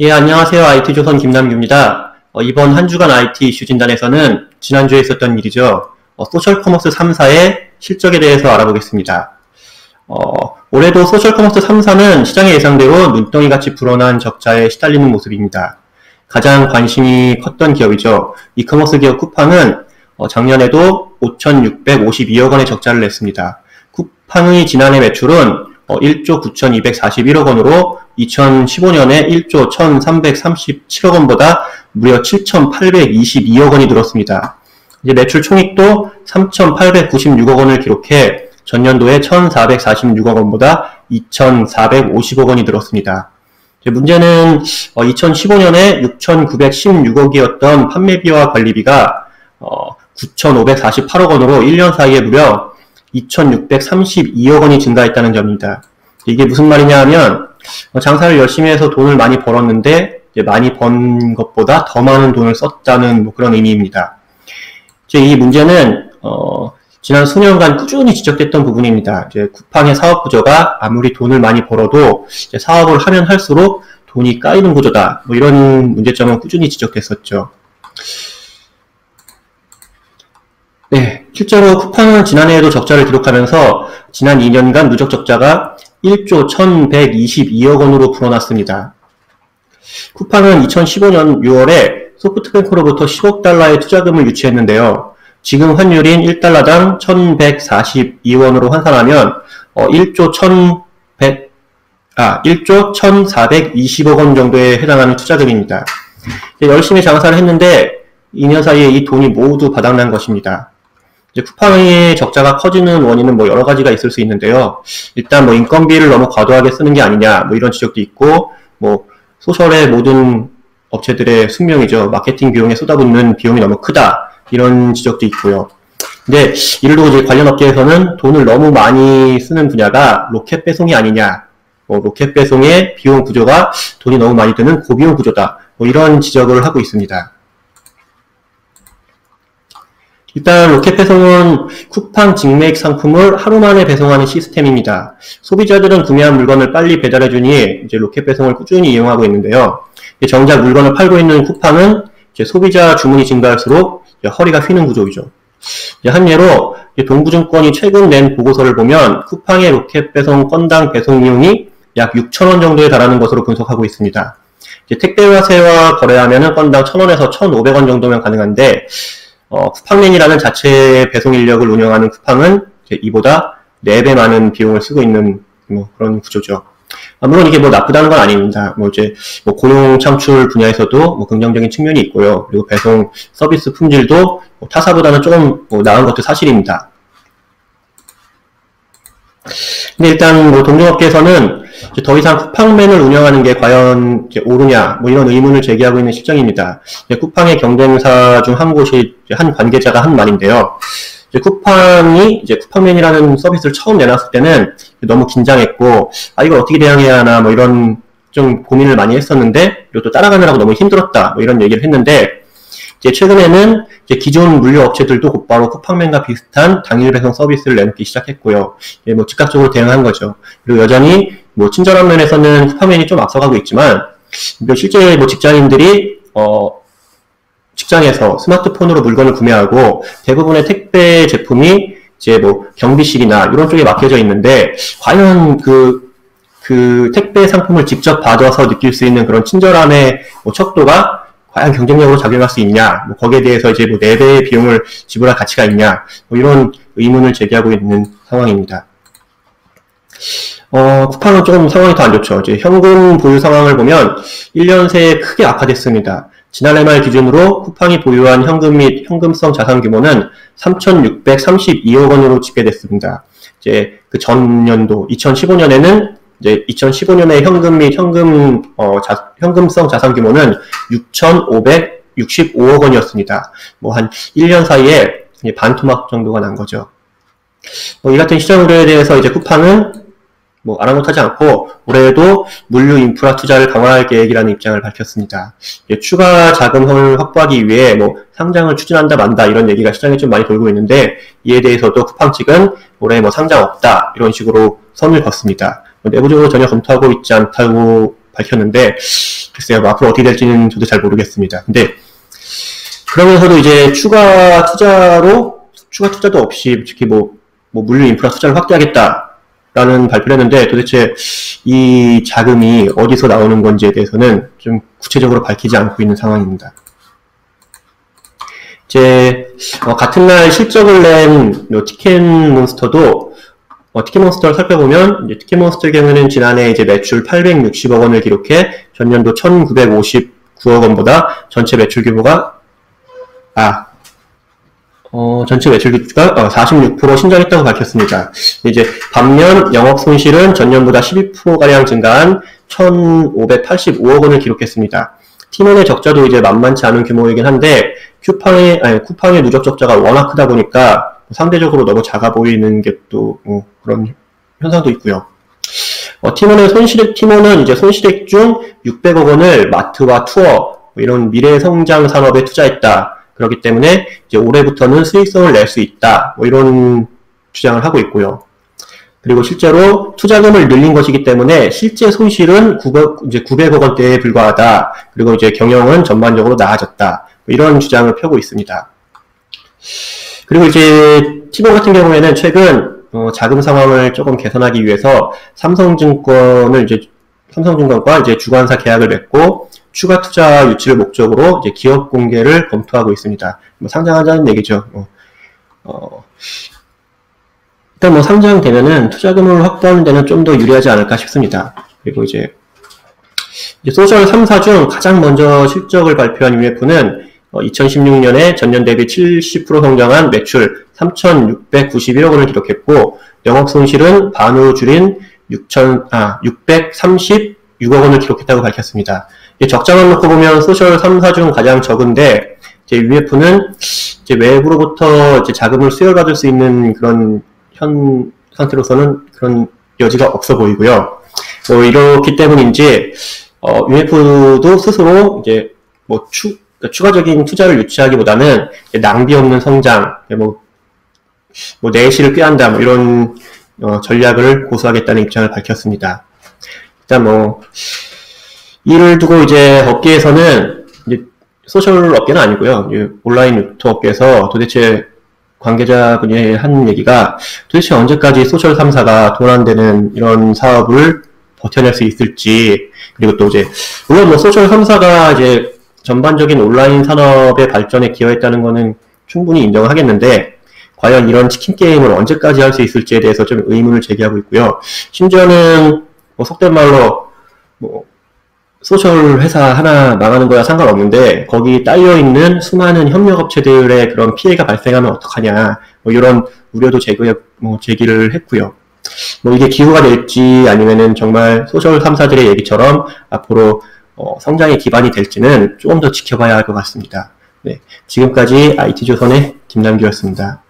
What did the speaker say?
예, 안녕하세요. IT조선 김남규입니다. 이번 한 주간 IT 이슈 진단에서는 지난주에 있었던 일이죠. 소셜커머스 3사의 실적에 대해서 알아보겠습니다. 올해도 소셜커머스 3사는 시장의 예상대로 눈덩이같이 불어난 적자에 시달리는 모습입니다. 가장 관심이 컸던 기업이죠. 이커머스 기업 쿠팡은 작년에도 5,652억 원의 적자를 냈습니다. 쿠팡의 지난해 매출은 1조 9,241억 원으로 2015년에 1조 1,337억 원보다 무려 7,822억 원이 늘었습니다. 이제 매출 총익도 3,896억 원을 기록해 전년도에 1,446억 원보다 2,450억 원이 늘었습니다. 이제 문제는 2015년에 6,916억이었던 판매비와 관리비가 9,548억 원으로 1년 사이에 무려 2,632억 원이 증가했다는 점입니다. 이게 무슨 말이냐 하면 장사를 열심히 해서 돈을 많이 벌었는데 이제 많이 번 것보다 더 많은 돈을 썼다는 그런 의미입니다. 이제 이 문제는 지난 수년간 꾸준히 지적됐던 부분입니다. 이제 쿠팡의 사업 구조가 아무리 돈을 많이 벌어도 이제 사업을 하면 할수록 돈이 까이는 구조다. 이런 문제점은 꾸준히 지적됐었죠. 네, 실제로 쿠팡은 지난해에도 적자를 기록하면서 지난 2년간 누적 적자가 1조 1,122억 원으로 불어났습니다. 쿠팡은 2015년 6월에 소프트뱅크로부터 10억 달러의 투자금을 유치했는데요. 지금 환율인 1달러당 1,142원으로 환산하면 1조 1,420억 원 정도에 해당하는 투자금입니다. 열심히 장사를 했는데 2년 사이에 이 돈이 모두 바닥난 것입니다. 이제 쿠팡의 적자가 커지는 원인은 여러 가지가 있을 수 있는데요. 일단 인건비를 너무 과도하게 쓰는 게 아니냐, 이런 지적도 있고, 소셜의 모든 업체들의 숙명이죠. 마케팅 비용에 쏟아붓는 비용이 너무 크다. 이런 지적도 있고요. 근데 이를 두고 이제 관련 업계에서는 돈을 너무 많이 쓰는 분야가 로켓 배송이 아니냐. 로켓 배송의 비용 구조가 돈이 너무 많이 드는 고비용 구조다. 이런 지적을 하고 있습니다. 일단 로켓 배송은 쿠팡 직매입 상품을 하루 만에 배송하는 시스템입니다. 소비자들은 구매한 물건을 빨리 배달해주니 이제 로켓 배송을 꾸준히 이용하고 있는데요. 정작 물건을 팔고 있는 쿠팡은 이제 소비자 주문이 증가할수록 허리가 휘는 구조이죠. 한 예로 동부증권이 최근 낸 보고서를 보면 쿠팡의 로켓 배송 건당 배송비용이 약 6,000원 정도에 달하는 것으로 분석하고 있습니다. 택배회사와 거래하면 건당 1,000원에서 1,500원 정도면 가능한데 쿠팡맨이라는 자체 배송 인력을 운영하는 쿠팡은 이보다 4배 많은 비용을 쓰고 있는 그런 구조죠. 물론 이게 나쁘다는 건 아닙니다. 고용 창출 분야에서도 긍정적인 측면이 있고요. 그리고 배송 서비스 품질도 타사보다는 조금 나은 것도 사실입니다. 근데 일단 동종업계에서는 더 이상 쿠팡맨을 운영하는 게 과연 옳으냐 이런 의문을 제기하고 있는 실정입니다. 쿠팡의 경쟁사 중 한 곳이 한 관계자가 한 말인데요. 쿠팡이 쿠팡맨이라는 서비스를 처음 내놨을 때는 너무 긴장했고 이걸 어떻게 대응해야 하나 이런 좀 고민을 많이 했었는데 그리고 또 따라가느라고 너무 힘들었다 이런 얘기를 했는데 최근에는 기존 물류 업체들도 곧바로 쿠팡맨과 비슷한 당일 배송 서비스를 내놓기 시작했고요. 즉각적으로 대응한 거죠. 그리고 여전히 친절한 면에서는 쿠팡맨이 좀 앞서가고 있지만 실제 직장인들이 직장에서 스마트폰으로 물건을 구매하고 대부분의 택배 제품이 경비실이나 이런 쪽에 맡겨져 있는데 과연 그 택배 상품을 직접 받아서 느낄 수 있는 그런 친절함의 척도가 과연 경쟁력으로 작용할 수 있냐, 거기에 대해서 4배의 비용을 지불할 가치가 있냐, 이런 의문을 제기하고 있는 상황입니다. 쿠팡은 조금 상황이 더 안 좋죠. 현금 보유 상황을 보면 1년 새에 크게 악화됐습니다. 지난해 말 기준으로 쿠팡이 보유한 현금 및 현금성 자산 규모는 3,632억 원으로 집계됐습니다. 그 전년도 2015년에는 2015년에 현금 및 현금성 자산 규모는 6,565억 원이었습니다. 한 1년 사이에 반토막 정도가 난 거죠. 이 같은 시장 우려에 대해서 쿠팡은 아랑곳하지 않고 올해에도 물류 인프라 투자를 강화할 계획이라는 입장을 밝혔습니다. 추가 자금을 확보하기 위해 상장을 추진한다 만다 이런 얘기가 시장에 좀 많이 돌고 있는데 이에 대해서도 쿠팡 측은 올해 상장 없다 이런 식으로 선을 걷습니다. 내부적으로 전혀 검토하고 있지 않다고 밝혔는데 글쎄요, 뭐 앞으로 어떻게 될지는 저도 잘 모르겠습니다. 근데 그러면서도 이제 추가 투자도 없이 특히 뭐 물류 인프라 투자를 확대하겠다라는 발표를 했는데 도대체 이 자금이 어디서 나오는 건지에 대해서는 좀 구체적으로 밝히지 않고 있는 상황입니다. 이제 같은 날 실적을 낸 티켓몬스터도 티켓몬스터를 살펴보면 이제 티켓몬스터의 경우는 지난해 이제 매출 860억 원을 기록해 전년도 1959억 원보다 전체 매출 규모가 전체 매출 규모가 46% 신장했다고 밝혔습니다. 이제 반면 영업 손실은 전년보다 12%가량 증가한 1,585억 원을 기록했습니다. 팀원의 적자도 이제 만만치 않은 규모이긴 한데 쿠팡의 누적 적자가 워낙 크다 보니까 상대적으로 너무 작아 보이는 게 또 그런 현상도 있고요. 팀원은 이제 손실액 중 600억 원을 마트와 투어 이런 미래 성장 산업에 투자했다. 그렇기 때문에 이제 올해부터는 수익성을 낼 수 있다. 이런 주장을 하고 있고요. 그리고 실제로 투자금을 늘린 것이기 때문에 실제 손실은 900억 원대에 불과하다. 그리고 이제 경영은 전반적으로 나아졌다. 이런 주장을 펴고 있습니다. 그리고 이제 티몬 같은 경우에는 최근 자금 상황을 조금 개선하기 위해서 삼성증권과 이제 주관사 계약을 맺고 추가 투자 유치를 목적으로 이제 기업 공개를 검토하고 있습니다. 상장하자는 얘기죠. 일단 상장되면은 투자금을 확보하는 데는 좀 더 유리하지 않을까 싶습니다. 그리고 이제 소셜 3사 중 가장 먼저 실적을 발표한 UMF는 2016년에 전년 대비 70% 성장한 매출 3,691억 원을 기록했고 영업 손실은 반으로 줄인 636억 원을 기록했다고 밝혔습니다. 적자만 놓고 보면 소셜 3사 중 가장 적은데 이제 UMF는 이제 외부로부터 이제 자금을 수혈받을 수 있는 그런 현 상태로서는 그런 여지가 없어 보이고요. 이렇기 때문인지 UMF도 스스로 이제 추가적인 투자를 유치하기보다는 낭비 없는 성장, 내실을 꾀한다, 이런 전략을 고수하겠다는 입장을 밝혔습니다. 일단 이를 두고 이제 업계에서는 이제 소셜 업계는 아니고요, 온라인 유튜브 업계에서 도대체 관계자분이 한 얘기가 도대체 언제까지 소셜 3사가 돈 안 되는 이런 사업을 버텨낼 수 있을지, 그리고 또 이제 물론 소셜 3사가 이제 전반적인 온라인 산업의 발전에 기여했다는 거는 충분히 인정하겠는데 과연 이런 치킨 게임을 언제까지 할 수 있을지에 대해서 좀 의문을 제기하고 있고요. 심지어는 속된 말로 소셜 회사 하나 망하는 거야 상관없는데 거기 딸려 있는 수많은 협력업체들의 그런 피해가 발생하면 어떡하냐 이런 우려도 제기를 했고요. 이게 기후가 될지 아니면은 정말 소셜 3사들의 얘기처럼 앞으로 성장의 기반이 될지는 조금 더 지켜봐야 할 것 같습니다. 네, 지금까지 IT조선의 김남규였습니다.